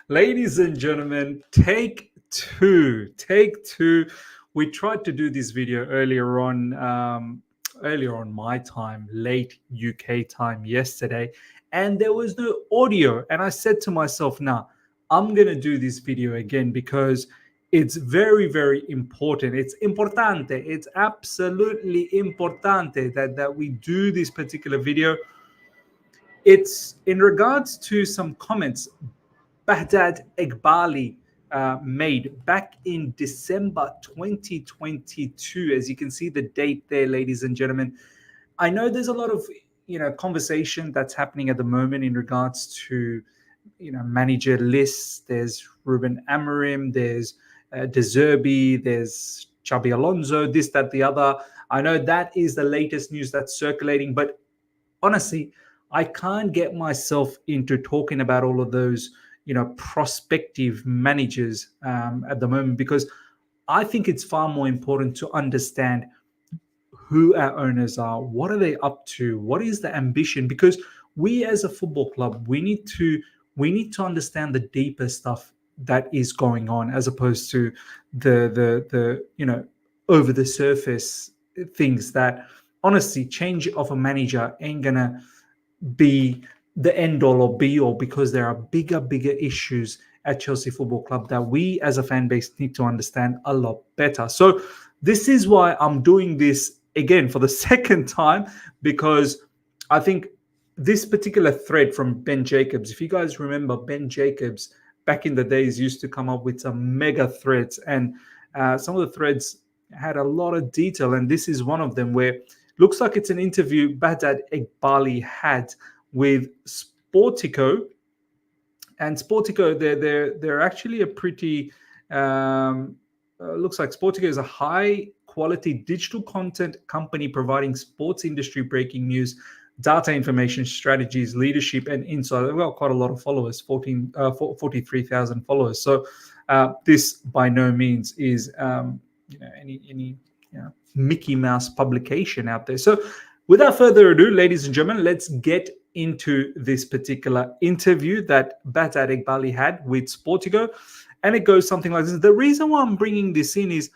Ladies and gentlemen, take two. Take two. We tried to do this video earlier on my time, late UK time yesterday, and there was no audio. And I said to myself, nah, I'm gonna do this video again because it's very, very important. It's importante. It's absolutely importante that we do this particular video. It's in regards to some comments Behdad Eghbali made back in December 2022. As you can see the date there, ladies and gentlemen. I know there's a lot of conversation that's happening at the moment in regards to manager lists. There's Ruben Amorim, there's De Zerbi, there's Xabi Alonso, this, that, the other. I know that is the latest news that's circulating, but honestly, I can't get myself into talking about all of those, prospective managers at the moment, because I think it's far more important to understand who our owners are, what are they up to, what is the ambition, because we as a football club, we need to understand the deeper stuff that is going on, as opposed to the over the surface things that honestly change of a manager ain't gonna be the end all or be all, because there are bigger issues at Chelsea Football Club that we as a fan base need to understand a lot better. So this is why I'm doing this again for the second time, because I think this particular thread from Ben Jacobs, if you guys remember, Ben Jacobs back in the days used to come up with some mega threads, and some of the threads had a lot of detail, and this is one of them where looks like it's an interview Behdad Eghbali had with Sportico, and Sportico they're actually a pretty looks like Sportico is a high quality digital content company providing sports industry breaking news, data information, strategies, leadership, and insight. They've got quite a lot of followers, 43,000 followers. So this by no means is any Mickey Mouse publication out there. So without further ado, ladies and gentlemen, let's get into this particular interview that Behdad Eghbali had with Sportico. And it goes something like this. The reason why I'm bringing this in is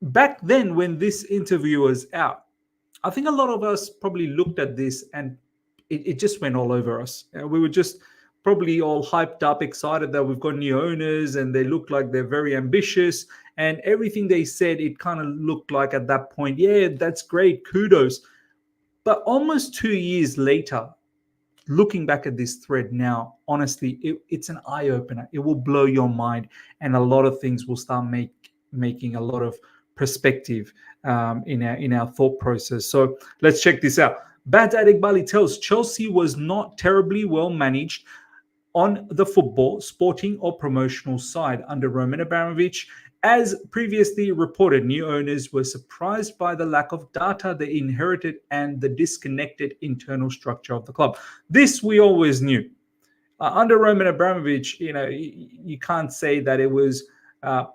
back then when this interview was out, I think a lot of us probably looked at this and it just went all over us. We were just probably all hyped up, excited that we've got new owners and they look like they're very ambitious. And everything they said, it kind of looked like at that point, yeah, that's great, kudos. But almost 2 years later, looking back at this thread now, honestly, it's an eye-opener. It will blow your mind, and a lot of things will start making a lot of perspective in our thought process. So let's check this out. Behdad Eghbali tells Chelsea was not terribly well managed on the football, sporting, or promotional side under Roman Abramovich. As previously reported, new owners were surprised by the lack of data they inherited and the disconnected internal structure of the club. This we always knew. Under Roman Abramovich, you can't say that it was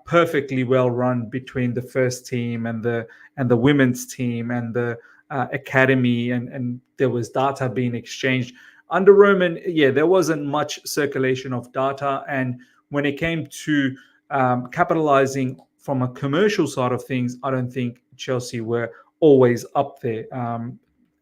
perfectly well run between the first team and the women's team and the academy, and there was data being exchanged. Under Roman, there wasn't much circulation of data, and when it came to capitalizing from a commercial side of things, I don't think Chelsea were always up there.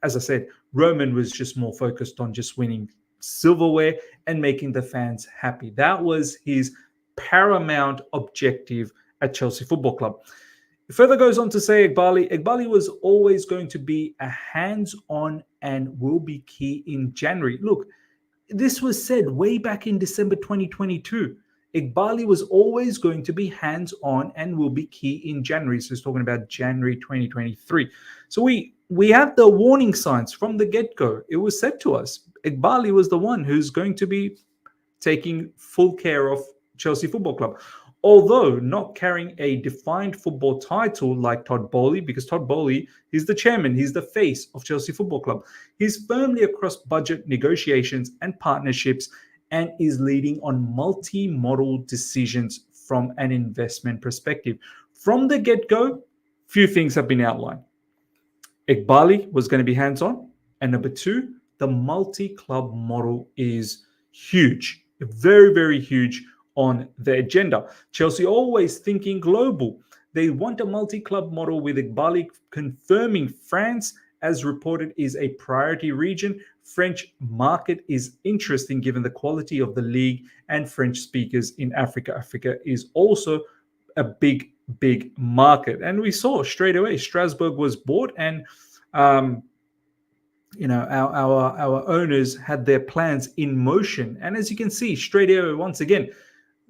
As I said, Roman was just more focused on just winning silverware and making the fans happy. That was his paramount objective at Chelsea Football Club. It further goes on to say Eghbali was always going to be a hands-on and will be key in January. Look, this was said way back in December 2022. Eghbali was always going to be hands-on and will be key in January. So he's talking about January 2023. So we have the warning signs from the get-go. It was said to us, Eghbali was the one who's going to be taking full care of Chelsea Football Club. Although not carrying a defined football title like Todd Boehly, because Todd Boehly is the chairman, he's the face of Chelsea Football Club. He's firmly across budget negotiations and partnerships, and is leading on multi-model decisions from an investment perspective. From the get-go, few things have been outlined. Eghbali was going to be hands-on, and number two, the multi-club model is huge, very, very huge on the agenda. Chelsea always thinking global. They want a multi-club model with Eghbali confirming France, as reported, is a priority region. French market is interesting given the quality of the league and French speakers in Africa. Africa is also a big, big market. And we saw straight away Strasbourg was bought, and our owners had their plans in motion. And as you can see straight away, once again,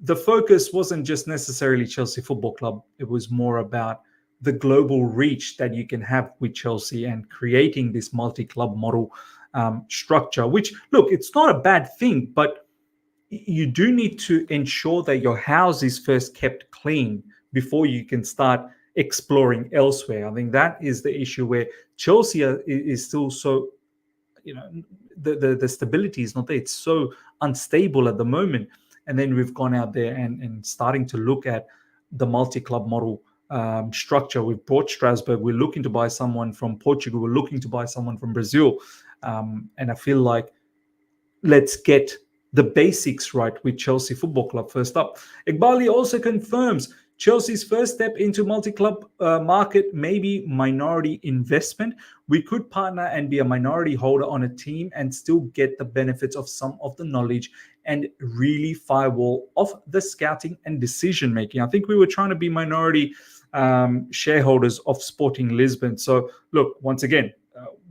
the focus wasn't just necessarily Chelsea Football Club. It was more about the global reach that you can have with Chelsea and creating this multi-club model structure, which, look, it's not a bad thing, but you do need to ensure that your house is first kept clean before you can start exploring elsewhere. I think that is the issue where Chelsea is still so, the stability is not there. It's so unstable at the moment. And then we've gone out there and starting to look at the multi-club model structure. We've bought Strasbourg. We're looking to buy someone from Portugal. We're looking to buy someone from Brazil. And I feel like let's get the basics right with Chelsea Football Club first up. Eghbali also confirms Chelsea's first step into multi-club market may be minority investment. We could partner and be a minority holder on a team and still get the benefits of some of the knowledge and really firewall off the scouting and decision making. I think we were trying to be minority shareholders of Sporting Lisbon. So look, once again,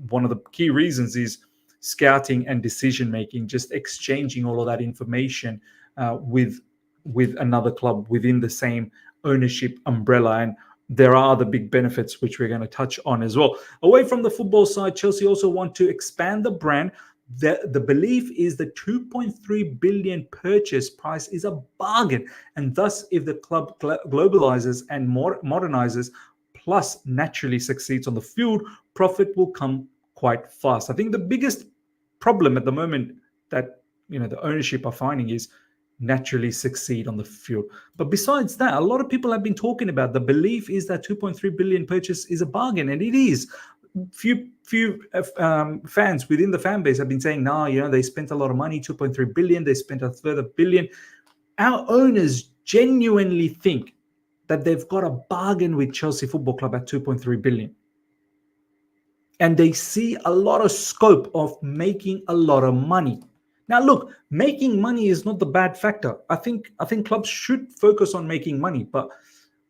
one of the key reasons is scouting and decision making, just exchanging all of that information with another club within the same ownership umbrella. And there are other big benefits which we're going to touch on as well. Away from the football side, Chelsea also want to expand the brand. The belief is the 2.3 billion purchase price is a bargain, and thus if the club globalizes and modernizes plus naturally succeeds on the field, profit will come quite fast. I think the biggest problem at the moment that the ownership are finding is naturally succeed on the field. But besides that, a lot of people have been talking about the belief is that 2.3 billion purchase is a bargain, and it is. Few fans within the fan base have been saying, no, they spent a lot of money, 2.3 billion, they spent a further billion. Our owners genuinely think that they've got a bargain with Chelsea Football Club at 2.3 billion. And they see a lot of scope of making a lot of money. Now, look, making money is not the bad factor. I think clubs should focus on making money, but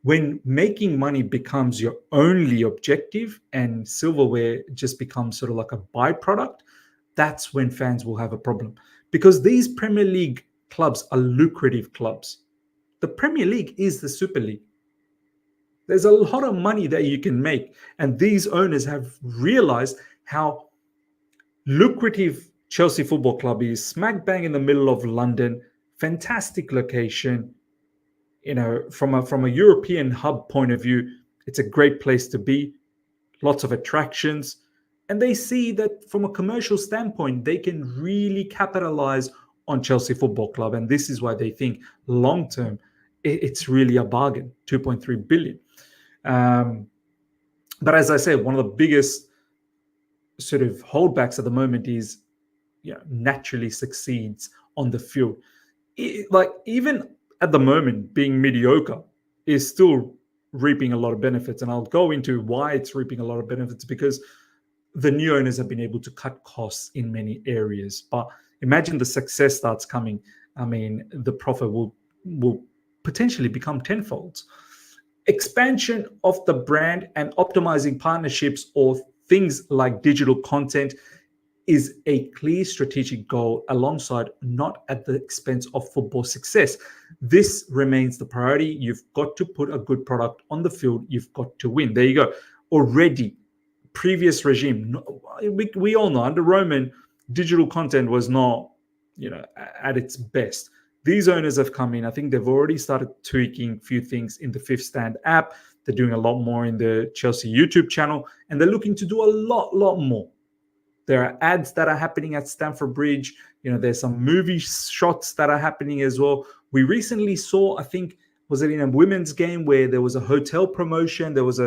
when making money becomes your only objective and silverware just becomes sort of like a byproduct, that's when fans will have a problem. Because these Premier League clubs are lucrative clubs. The Premier League is the Super League. There's a lot of money that you can make. And these owners have realized how lucrative Chelsea Football Club is, smack bang in the middle of London, fantastic location. From a European hub point of view, it's a great place to be, lots of attractions. And they see that from a commercial standpoint, they can really capitalize on Chelsea Football Club. And this is why they think long-term, it's really a bargain, 2.3 billion. But as I said, one of the biggest sort of holdbacks at the moment is naturally succeeds on the field. Even at the moment, being mediocre is still reaping a lot of benefits. And I'll go into why it's reaping a lot of benefits, because the new owners have been able to cut costs in many areas. But imagine the success starts coming. I mean, the profit will potentially become tenfold. Expansion of the brand and optimizing partnerships or things like digital content is a clear strategic goal alongside, not at the expense of football success. This remains the priority. You've got to put a good product on the field. You've got to win. There you go. Already, previous regime, we all know under Roman, digital content was not, at its best. These owners have come in. I think they've already started tweaking a few things in the Fifth Stand app. They're doing a lot more in the Chelsea YouTube channel, and they're looking to do a lot more. There are ads that are happening at Stamford Bridge. There's some movie shots that are happening as well. We recently saw, I think, was it in a women's game where there was a hotel promotion? There was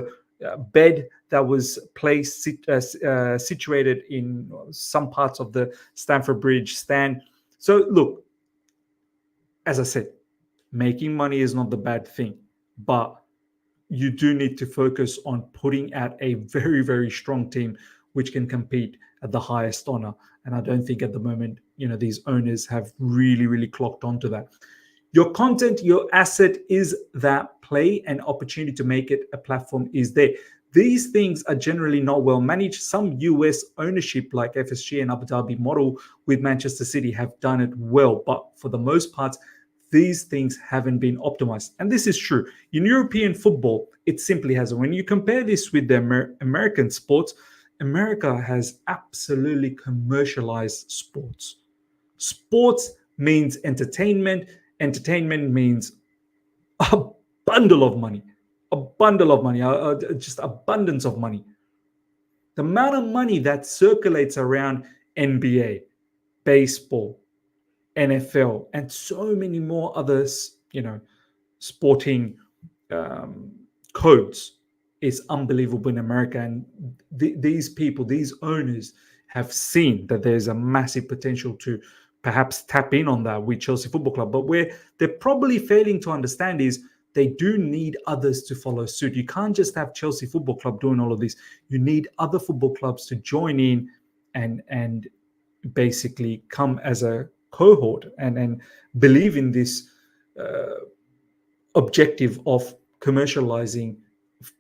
bed that was placed situated in some parts of the Stamford Bridge stand. So look, as I said, making money is not the bad thing, but you do need to focus on putting out a very, very strong team which can compete at the highest honor. And I don't think at the moment, these owners have really, really clocked onto that. Your content, your asset is that play, and opportunity to make it a platform is there. These things are generally not well managed. Some US ownership like FSG and Abu Dhabi model with Manchester City have done it well, but for the most part, these things haven't been optimized. And this is true. In European football, it simply hasn't. When you compare this with the American sports, America has absolutely commercialized sports. Sports means entertainment. Entertainment means a bundle of money, just abundance of money. The amount of money that circulates around NBA, baseball, NFL, and so many more others, sporting codes is unbelievable in America. And these people, these owners, have seen that there's a massive potential to perhaps tap in on that with Chelsea Football Club. But where they're probably failing to understand is they do need others to follow suit. You can't just have Chelsea Football Club doing all of this. You need other football clubs to join in and basically come as a cohort and believe in this objective of commercializing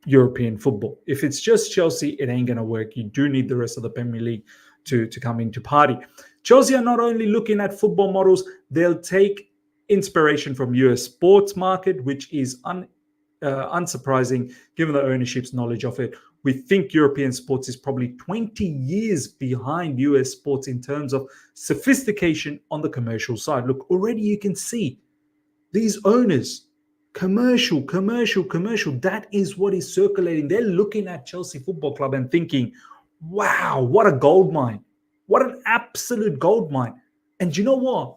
European football. If it's just Chelsea, it ain't going to work. You do need the rest of the Premier League to come into party. Chelsea are not only looking at football models, they'll take inspiration from US sports market, which is unsurprising given the ownership's knowledge of it. We think European sports is probably 20 years behind US sports in terms of sophistication on the commercial side. Look, already you can see these owners, commercial. That is what is circulating. They're looking at Chelsea Football Club and thinking, wow, what a gold mine. What an absolute gold mine. And you know what?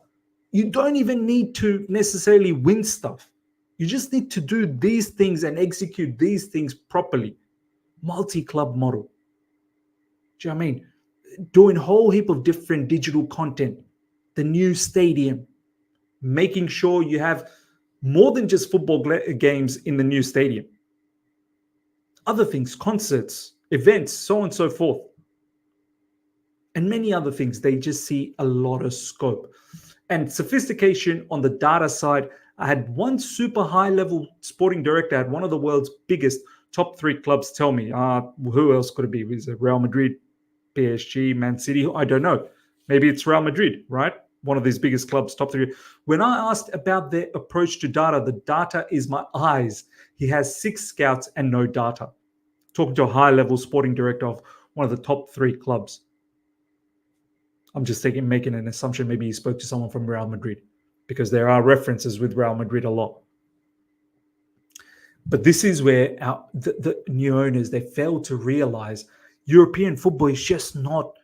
You don't even need to necessarily win stuff. You just need to do these things and execute these things properly. MultiClub model. Do you know what I mean? Doing a whole heap of different digital content, the new stadium, making sure you have more than just football games in the new stadium. Other things, concerts, events, so on and so forth. And many other things. They just see a lot of scope. And sophistication on the data side. I had one super high-level sporting director at one of the world's biggest top 3 clubs tell me, who else could it be? Was it Real Madrid, PSG, Man City? I don't know. Maybe it's Real Madrid, right? One of these biggest clubs, top 3. When I asked about their approach to data, the data is my eyes. He has 6 scouts and no data. Talking to a high-level sporting director of one of the top 3 clubs. I'm just making an assumption. Maybe he spoke to someone from Real Madrid because there are references with Real Madrid a lot. But this is where the new owners, they fail to realize European football is just not,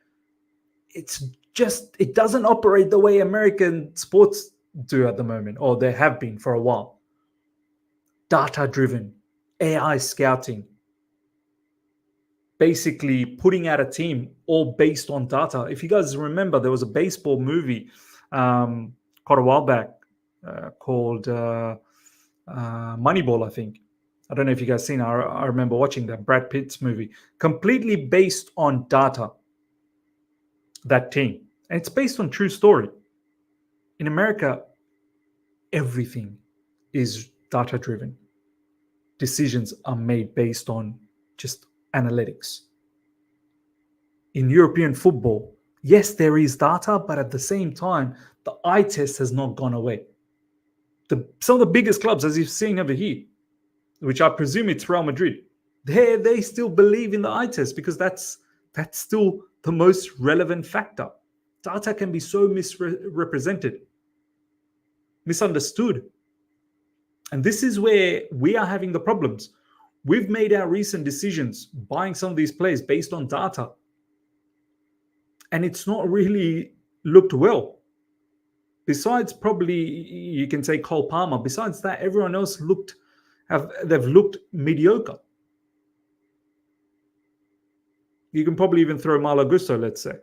it doesn't operate the way American sports do at the moment, or they have been for a while. Data-driven, AI scouting, basically putting out a team all based on data. If you guys remember, there was a baseball movie quite a while back called Moneyball, I think. I don't know if you guys seen it. I remember watching that Brad Pitt's movie, completely based on data, that team. And it's based on true story. In America, everything is data-driven. Decisions are made based on just analytics. In European football, yes, there is data, but at the same time, the eye test has not gone away. Some of the biggest clubs, as you've seen over here, which I presume it's Real Madrid, they still believe in the eye test because that's still the most relevant factor. Data can be so misrepresented, misunderstood. And this is where we are having the problems. We've made our recent decisions buying some of these players based on data. And it's not really looked well. Besides probably, you can say Cole Palmer. Besides that, everyone else they've looked mediocre. You can probably even throw Malo Gusto, let's say.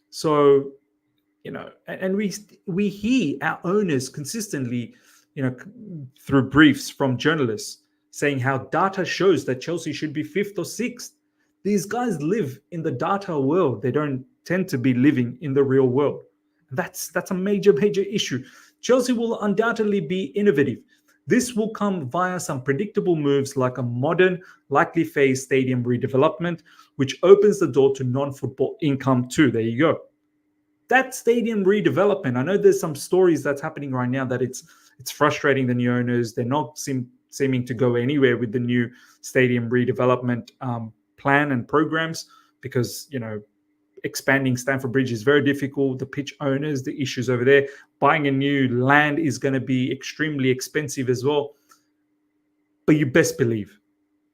So, and we hear our owners consistently, through briefs from journalists saying how data shows that Chelsea should be fifth or sixth. These guys live in the data world. They don't tend to be living in the real world. That's a major issue. Chelsea will undoubtedly be innovative. This will come via some predictable moves like a modern, likely phase stadium redevelopment, which opens the door to non-football income too. There you go. That stadium redevelopment, I know there's some stories that's happening right now that it's frustrating the new owners. They're not seeming to go anywhere with the new stadium redevelopment plan and programs because, expanding Stamford Bridge is very difficult. The pitch owners, the issues over there. Buying a new land is going to be extremely expensive as well. But you best believe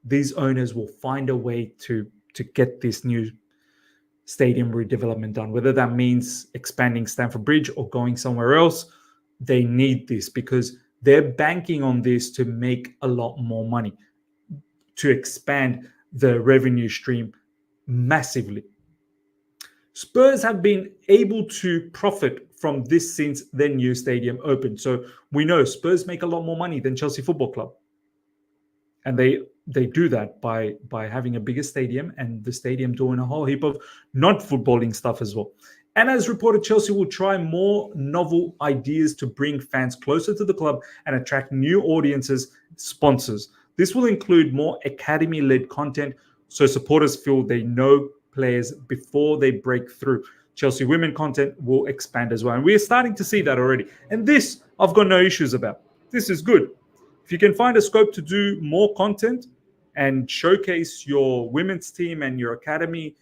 these owners will find a way to get this new stadium redevelopment done, whether that means expanding Stamford Bridge or going somewhere else. They need this because they're banking on this to make a lot more money, to expand the revenue stream massively. Spurs have been able to profit from this since their new stadium opened. So we know Spurs make a lot more money than Chelsea Football Club. And they do that by having a bigger stadium and the stadium doing a whole heap of non-footballing stuff as well. And as reported, Chelsea will try more novel ideas to bring fans closer to the club and attract new audiences, sponsors. This will include more academy-led content so supporters feel they know players before they break through. Chelsea women content will expand as well. And we're starting to see that already. And this, I've got no issues about. This is good. If you can find a scope to do more content and showcase your women's team and your academy,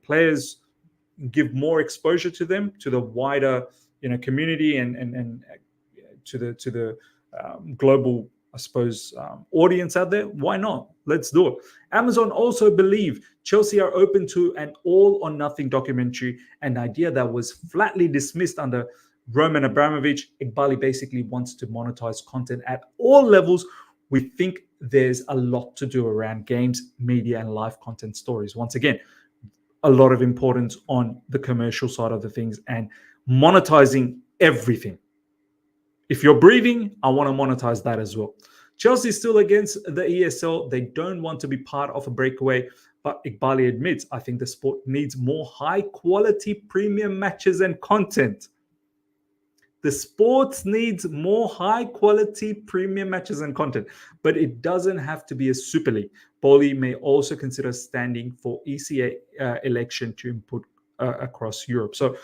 players, give more exposure to them, to the wider, community and to the global, I suppose, audience out there. Why not? Let's do it. Amazon also believe Chelsea are open to an all or nothing documentary, an idea that was flatly dismissed under Roman Abramovich. Eghbali basically wants to monetize content at all levels. We think there's a lot to do around games, media, and live content stories. Once again, a lot of importance on the commercial side of the things and monetizing everything. If you're breathing, I want to monetize that as well. Chelsea is still against the ESL. They don't want to be part of a breakaway, but Eghbali admits, I think the sport needs more high-quality premium matches and content. The sport needs more high-quality premium matches and content, but it doesn't have to be a Super League. Boli may also consider standing for ECA election to input across Europe. So,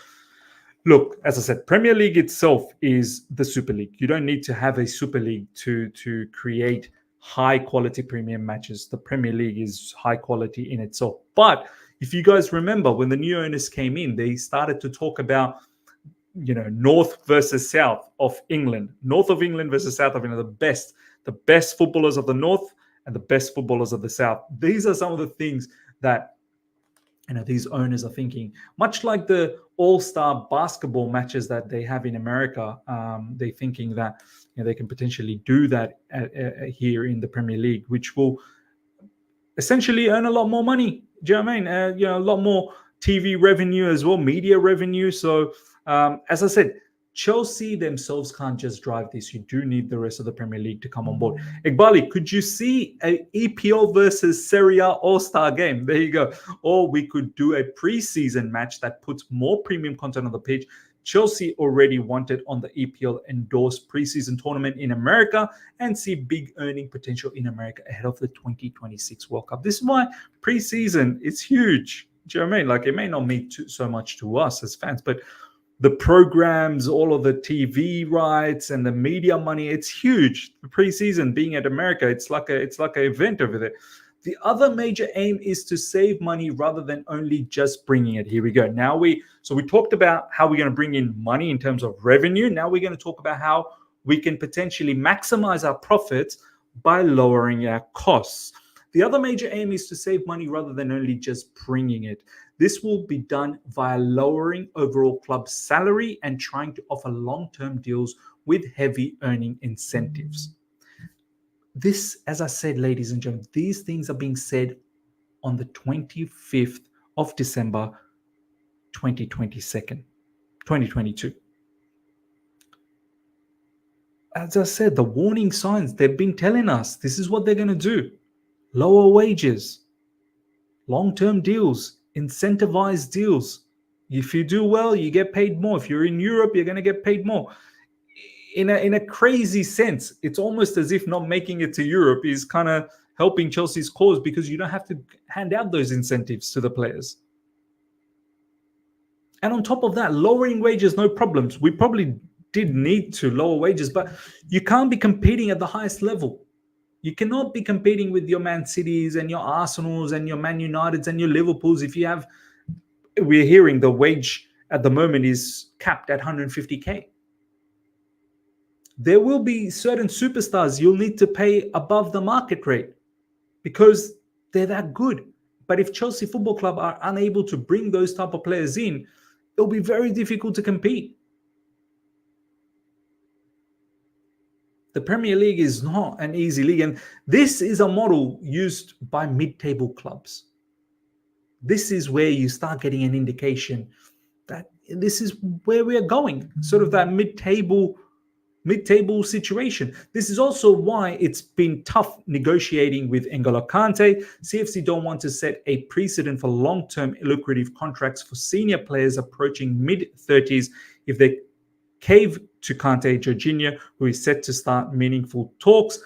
look, as I said, Premier League itself is the Super League. You don't need to have a Super League to create high-quality premium matches. The Premier League is high quality in itself. But if you guys remember, when the new owners came in, they started to talk about North versus South of England, North of England versus South of England, the best footballers of the North and the best footballers of the South. These are some of the things that these owners are thinking, much like the all-star basketball matches that they have in America. They're thinking that they can potentially do that here in the Premier League, which will essentially earn a lot more money. Do you know what I mean? A lot more TV revenue as well, media revenue. So, as I said, Chelsea themselves can't just drive this. You do need the rest of the Premier League to come on board. Eghbali, could you see an EPL versus Serie A all-star game? There you go. Or we could do a pre-season match that puts more premium content on the pitch. Chelsea already wanted on the EPL endorsed pre-season tournament in America and see big earning potential in America ahead of the 2026 World Cup. This is why pre-season is huge. Do you know what I mean? Like, it may not mean so much to us as fans, but the programs, all of the TV rights and the media money, it's huge. The preseason being at America, it's like an event over there. The other major aim is to save money rather than only just bringing it. Here we go. We talked about how we're going to bring in money in terms of revenue. Now we're going to talk about how we can potentially maximize our profits by lowering our costs. The other major aim is to save money rather than only just bringing it. This will be done via lowering overall club salary and trying to offer long-term deals with heavy earning incentives. This, as I said, ladies and gentlemen, these things are being said on the 25th of December 2022. As I said, the warning signs, they've been telling us this is what they're going to do. Lower wages, long-term deals, incentivized deals. If you do well, you get paid more. If you're in Europe, you're going to get paid more. In a crazy sense, it's almost as if not making it to Europe is kind of helping Chelsea's cause, because you don't have to hand out those incentives to the players. And on top of that, lowering wages, no problems. We probably did need to lower wages, but you can't be competing at the highest level. You cannot be competing with your Man Cities and your Arsenals and your Man Uniteds and your Liverpools if you have, we're hearing the wage at the moment is capped at 150K. There will be certain superstars you'll need to pay above the market rate because they're that good. But if Chelsea Football Club are unable to bring those type of players in, it'll be very difficult to compete. The Premier League is not an easy league, and this is a model used by mid-table clubs. This is where you start getting an indication that this is where we are going, sort of that mid-table situation. This is also why it's been tough negotiating with N'Golo Kante. CFC don't want to set a precedent for long-term lucrative contracts for senior players approaching mid-30s. If they cave to Kante, Jorginho, who is set to start meaningful talks,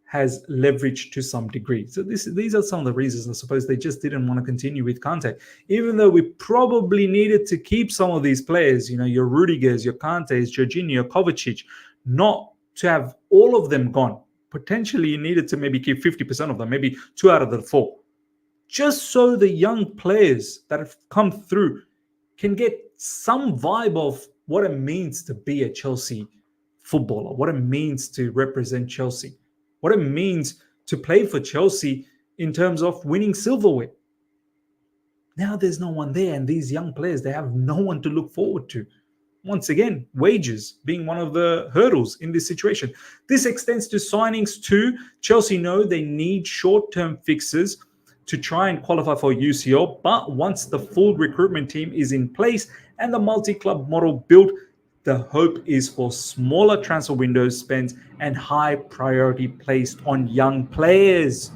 has leverage to some degree. So these are some of the reasons, I suppose, they just didn't want to continue with Kante. Even though we probably needed to keep some of these players, your Rudigers, your Kantes, Jorginho, Kovacic, not to have all of them gone. Potentially, you needed to maybe keep 50% of them, maybe 2 out of the 4. Just so the young players that have come through can get some vibe of what it means to be a Chelsea footballer, what it means to represent Chelsea, what it means to play for Chelsea in terms of winning silverware. Now there's no one there, and these young players, they have no one to look forward to. Once again, wages being one of the hurdles in this situation. This extends to signings too. Chelsea know they need short-term fixes to try and qualify for UCL, but once the full recruitment team is in place and the multi-club model built, the hope is for smaller transfer window spends and high priority placed on young players.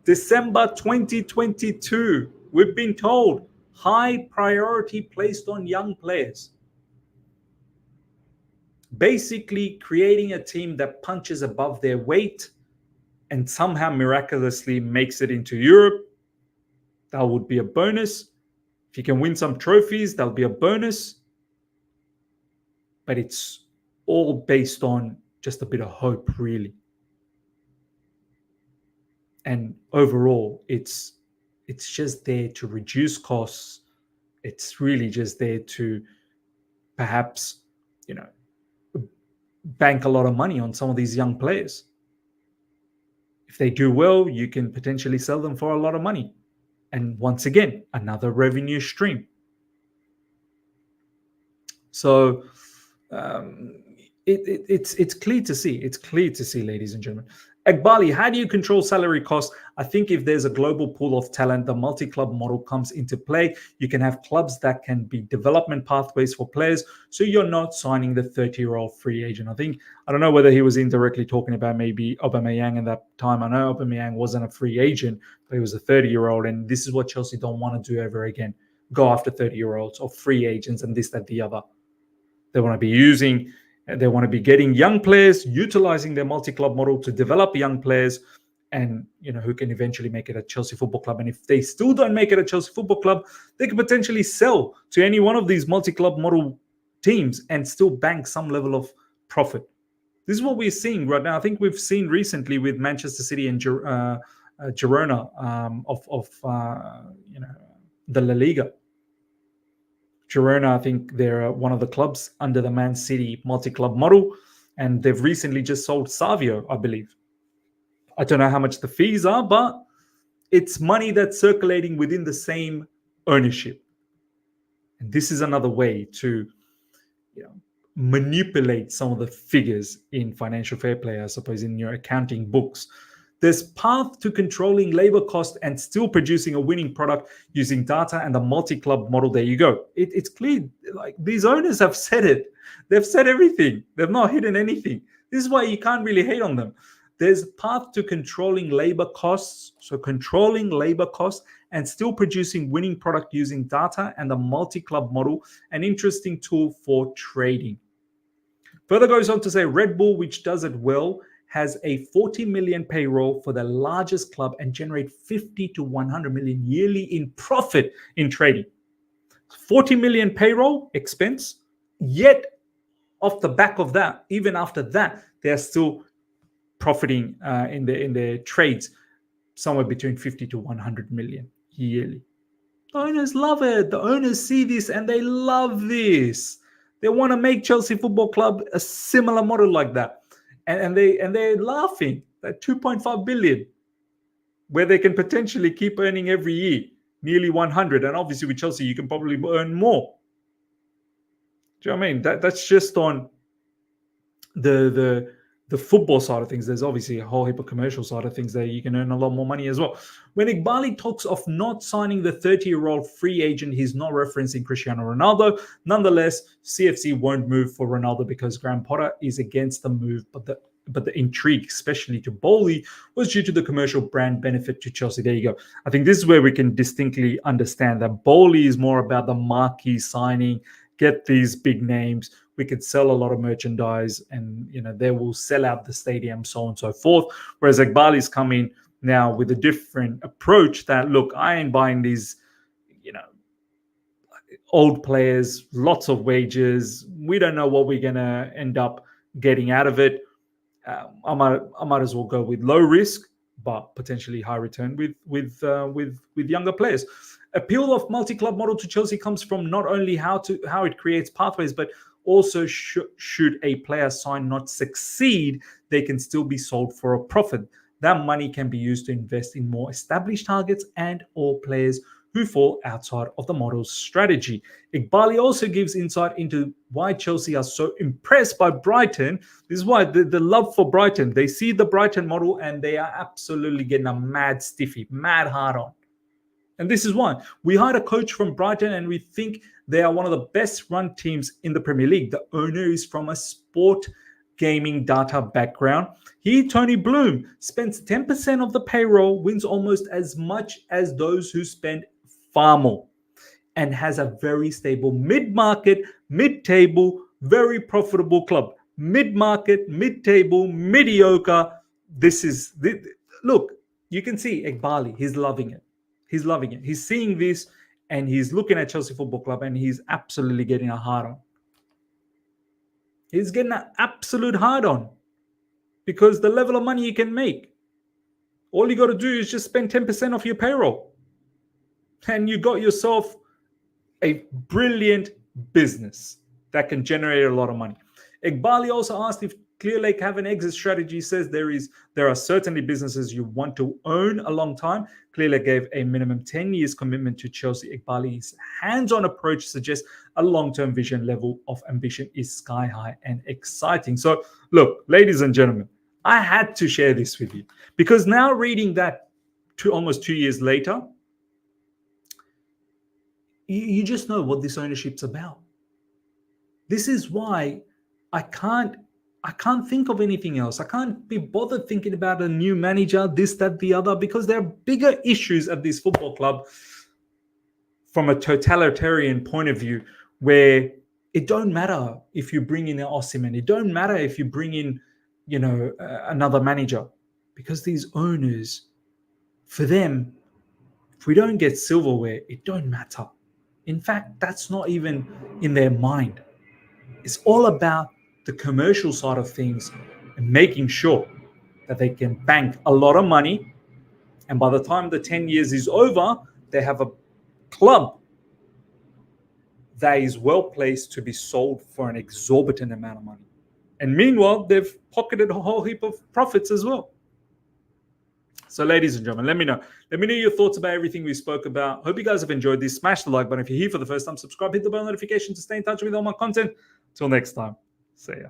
December 2022, we've been told high priority placed on young players. Basically creating a team that punches above their weight and somehow miraculously makes it into Europe. That would be a bonus. If you can win some trophies, that'll be a bonus. But it's all based on just a bit of hope, really. And overall, it's just there to reduce costs. It's really just there to perhaps, bank a lot of money on some of these young players. If they do well, you can potentially sell them for a lot of money. And once again, another revenue stream. So it's clear to see. It's clear to see, ladies and gentlemen. Eghbali, how do you control salary costs? I think if there's a global pool of talent, the multi-club model comes into play. You can have clubs that can be development pathways for players, so you're not signing the 30-year-old free agent. I don't know whether he was indirectly talking about maybe Aubameyang at that time. I know Aubameyang wasn't a free agent, but he was a 30-year-old, and this is what Chelsea don't want to do ever again. Go after 30-year-olds or free agents and this, that, the other. They want to be getting young players, utilizing their multi-club model to develop young players, and who can eventually make it at Chelsea Football Club. And if they still don't make it at Chelsea Football Club, they could potentially sell to any one of these multi-club model teams and still bank some level of profit. This is what we're seeing right now. I think we've seen recently with Manchester City and Girona of the La Liga. Girona, I think they're one of the clubs under the Man City multi-club model, and they've recently just sold Savio, I believe. I don't know how much the fees are, but it's money that's circulating within the same ownership. And this is another way to manipulate some of the figures in financial fair play, I suppose, in your accounting books, There's path to controlling labor cost and still producing a winning product using data and the multi-club model. There you go. It's clear. Like, these owners have said it. They've said everything. They've not hidden anything. This is why you can't really hate on them. There's path to controlling labor costs. So controlling labor costs and still producing winning product using data and the multi-club model, an interesting tool for trading. Further goes on to say Red Bull, which does it well, has a 40 million payroll for the largest club and generate 50 to 100 million yearly in profit in trading. 40 million payroll expense, yet off the back of that, even after that, they're still profiting in their trades somewhere between 50 to 100 million yearly. The owners love it. The owners see this and they love this. They want to make Chelsea Football Club a similar model like that. And they're laughing at 2.5 billion, where they can potentially keep earning every year, nearly 100. And obviously with Chelsea, you can probably earn more. Do you know what I mean? That's just on the football side of things. There's obviously a whole heap of commercial side of things there. You can earn a lot more money as well. When Eghbali talks of not signing the 30-year-old free agent, he's not referencing Cristiano Ronaldo. Nonetheless, CFC won't move for Ronaldo because Graham Potter is against the move. But the intrigue, especially to Eghbali, was due to the commercial brand benefit to Chelsea. There you go. I think this is where we can distinctly understand that Eghbali is more about the marquee signing, get these big names. We could sell a lot of merchandise and, they will sell out the stadium, so on and so forth. Whereas Eghbali's coming now with a different approach that, look, I ain't buying these, old players, lots of wages. We don't know what we're going to end up getting out of it. I might as well go with low risk, but potentially high return with younger players. Appeal of multi-club model to Chelsea comes from not only how it creates pathways, but also should a player sign not succeed, they can still be sold for a profit. That money can be used to invest in more established targets and or players who fall outside of the model's strategy. Eghbali also gives insight into why Chelsea are so impressed by Brighton. This is why the love for Brighton. They see the Brighton model and they are absolutely getting a mad stiffy, mad hard on. And this is why. We hired a coach from Brighton and we think they are one of the best run teams in the Premier League. The owner is from a sport gaming data background. He, Tony Bloom, spends 10% of the payroll, wins almost as much as those who spend far more, and has a very stable mid-market, mid-table, very profitable club. Mid-market, mid-table, mediocre. Look, you can see Eghbali, he's loving it. He's loving it. He's seeing this and he's looking at Chelsea Football Club and he's absolutely getting a hard on. He's getting an absolute hard on because the level of money you can make. All you got to do is just spend 10% of your payroll and you got yourself a brilliant business that can generate a lot of money. Eghbali also asked if Clearlake have an exit strategy. Says there are certainly businesses you want to own a long time. Clearlake gave a minimum 10 years commitment to Chelsea. Eghbali's hands-on approach suggests a long-term vision. Level of ambition is sky high and exciting. So look, ladies and gentlemen, I had to share this with you because now reading that almost 2 years later, you just know what this ownership's about. This is why I can't think of anything else. I can't be bothered thinking about a new manager, this, that, the other, because there are bigger issues at this football club from a totalitarian point of view where it don't matter if you bring in an Osimhen. It don't matter if you bring in, another manager, because these owners, for them, if we don't get silverware, it don't matter. In fact, that's not even in their mind. It's all about the commercial side of things and making sure that they can bank a lot of money. And by the time the 10 years is over, they have a club that is well placed to be sold for an exorbitant amount of money. And meanwhile, they've pocketed a whole heap of profits as well. So ladies and gentlemen, let me know your thoughts about everything we spoke about. Hope you guys have enjoyed this. Smash the like button if you're here for the first time. Subscribe, hit the bell notification to stay in touch with all my content. Till next time. See ya.